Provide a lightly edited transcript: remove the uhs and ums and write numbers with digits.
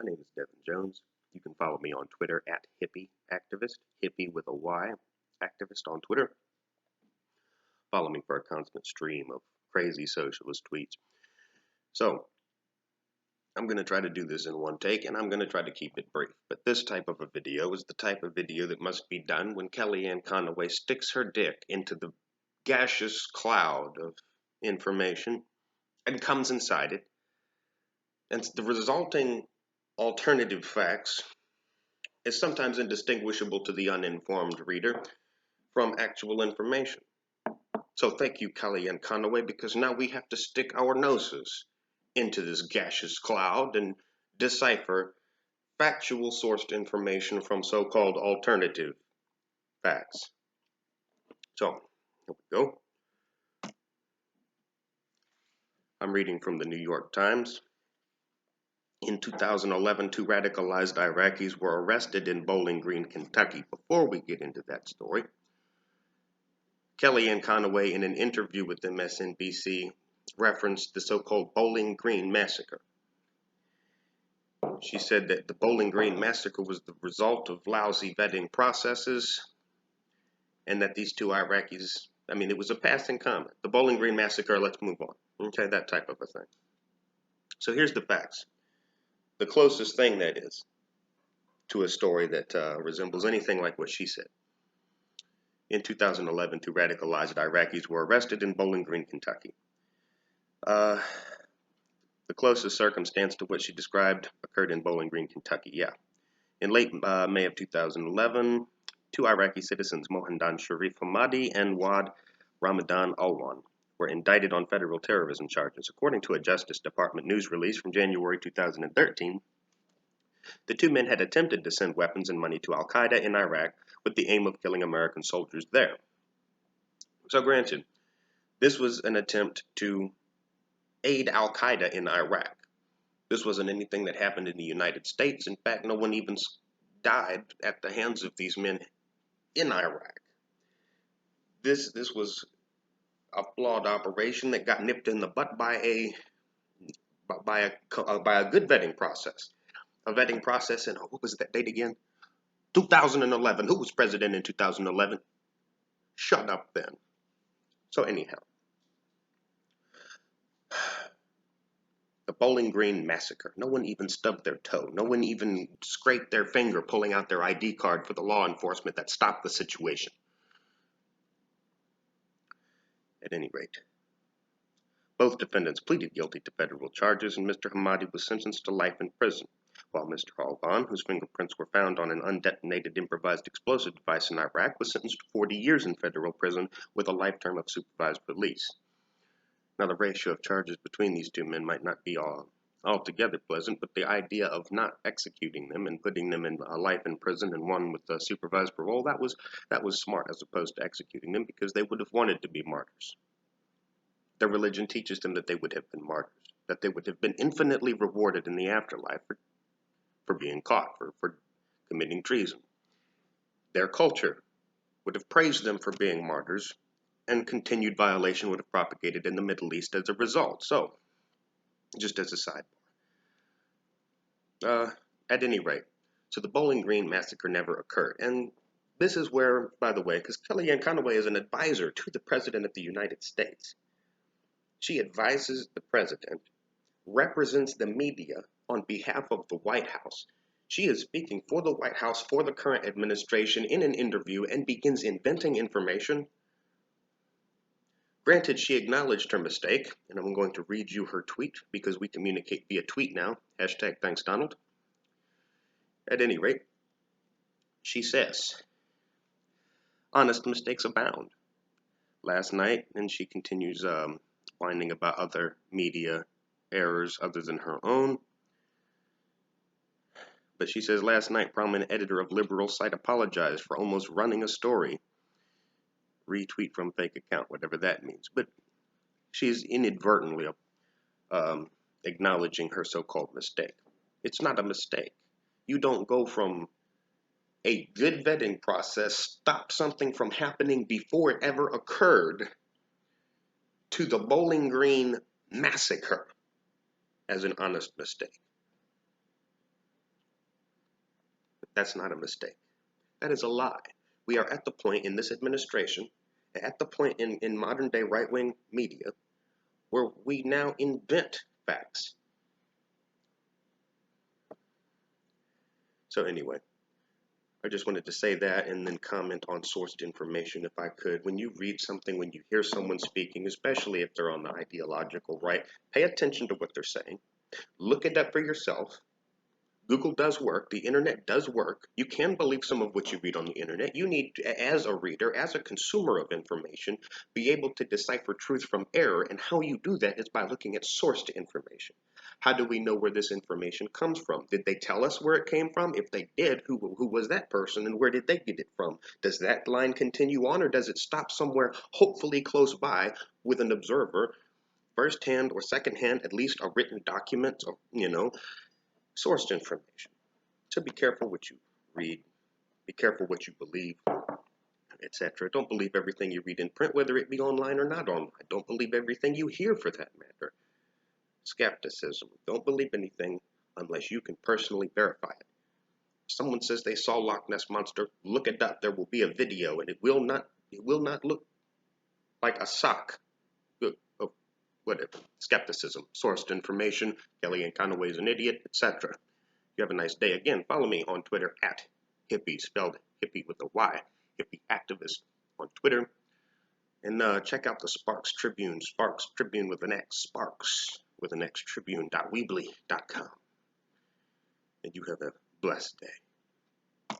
My name is Devon Jones. You can follow me on Twitter at hippie activist, hippie with a Y, activist on Twitter. Follow me for a constant stream of crazy socialist tweets. So, I'm going to try to do this in one take, and I'm going to try to keep it brief. But this type of a video is the type of video that must be done when Kellyanne Conway sticks her dick into the gaseous cloud of information and comes inside it. And the resulting alternative facts is sometimes indistinguishable to the uninformed reader from actual information. So thank you, Kellyanne Conway, because now we have to stick our noses into this gaseous cloud and decipher factual sourced information from so-called alternative facts. So, here we go. I'm reading from the New York Times. In 2011, 2 radicalized Iraqis were arrested in Bowling Green, Kentucky. Before we get into that story, Kellyanne Conway, in an interview with MSNBC, referenced the so-called Bowling Green Massacre. She said that the Bowling Green Massacre was the result of lousy vetting processes, and that these 2 Iraqis, it was a passing comment. The Bowling Green Massacre, let's move on. Okay, that type of a thing. So here's the facts. The closest thing, that is, to a story that resembles anything like what she said. In 2011, 2 radicalized Iraqis were arrested in Bowling Green, Kentucky. The closest circumstance to what she described occurred in Bowling Green, Kentucky, yeah. In late May of 2011, 2 Iraqi citizens, Mohandan Sharif Hamadi and Wad Ramadan Alwan, were indicted on federal terrorism charges. According to a Justice Department news release from January 2013, the 2 men had attempted to send weapons and money to al-Qaeda in Iraq with the aim of killing American soldiers there. So granted, this was an attempt to aid al-Qaeda in Iraq. This wasn't anything that happened in the United States. In fact, no one even died at the hands of these men in Iraq. This was a flawed operation that got nipped in the butt by a good vetting process. A vetting process in, what was that date again? 2011. Who was president in 2011? Shut up then. So anyhow, the Bowling Green Massacre. No one even stubbed their toe. No one even scraped their finger pulling out their ID card for the law enforcement that stopped the situation. At any rate, both defendants pleaded guilty to federal charges, and Mr. Hamadi was sentenced to life in prison, while Mr. Alban, whose fingerprints were found on an undetonated improvised explosive device in Iraq, was sentenced to 40 years in federal prison with a life term of supervised release. Now, the ratio of charges between these 2 men might not be altogether pleasant, but the idea of not executing them and putting them in a life in prison and one with supervised parole, that was smart, as opposed to executing them, because they would have wanted to be martyrs. Their religion teaches them that they would have been martyrs, that they would have been infinitely rewarded in the afterlife for being caught, for committing treason. Their culture would have praised them for being martyrs, and continued violation would have propagated in the Middle East as a result. So, just as a sidebar. At any rate, so the Bowling Green Massacre never occurred. And this is where, by the way, because Kellyanne Conway is an advisor to the President of the United States. She advises the President, represents the media on behalf of the White House. She is speaking for the White House, for the current administration, in an interview, and begins inventing information. Granted, she acknowledged her mistake, and I'm going to read you her tweet, because we communicate via tweet now. #thanks Donald. At any rate, she says, honest mistakes abound. Last night, and she continues whining about other media errors other than her own. But she says, last night, prominent editor of liberal site apologized for almost running a story. Retweet from fake account, whatever that means. But she's inadvertently acknowledging her so-called mistake. It's not a mistake. You don't go from a good vetting process, stop something from happening before it ever occurred, to the Bowling Green Massacre as an honest mistake. That's not a mistake. That is a lie. We are at the point in this administration, at the point in modern day right wing media, where we now invent facts. So, anyway, I just wanted to say that and then comment on sourced information if I could. When you read something, when you hear someone speaking, especially if they're on the ideological right, pay attention to what they're saying. Look it up for yourself. Google does work. The internet does work. You can believe some of what you read on the internet. You need, as a reader, as a consumer of information, be able to decipher truth from error. And how you do that is by looking at sourced information. How do we know where this information comes from? Did they tell us where it came from? If they did, who was that person and where did they get it from? Does that line continue on or does it stop somewhere, hopefully close by, with an observer, firsthand or secondhand, at least a written document, or, sourced information? So be careful what you read, be careful what you believe, etc. Don't believe everything you read in print, whether it be online or not online. Don't believe everything you hear for that matter. Skepticism. Don't believe anything unless you can personally verify it. If someone says they saw Loch Ness Monster, look it up. There will be a video and it will not look like a sock of whatever. Skepticism, sourced information, Kellyanne Conway's an idiot, etc. You have a nice day. Again, follow me on Twitter at hippie, spelled hippie with a Y, hippie activist on Twitter. And check out the Sparks Tribune with an X, Sparks with an X, Tribune.weebly.com. And you have a blessed day.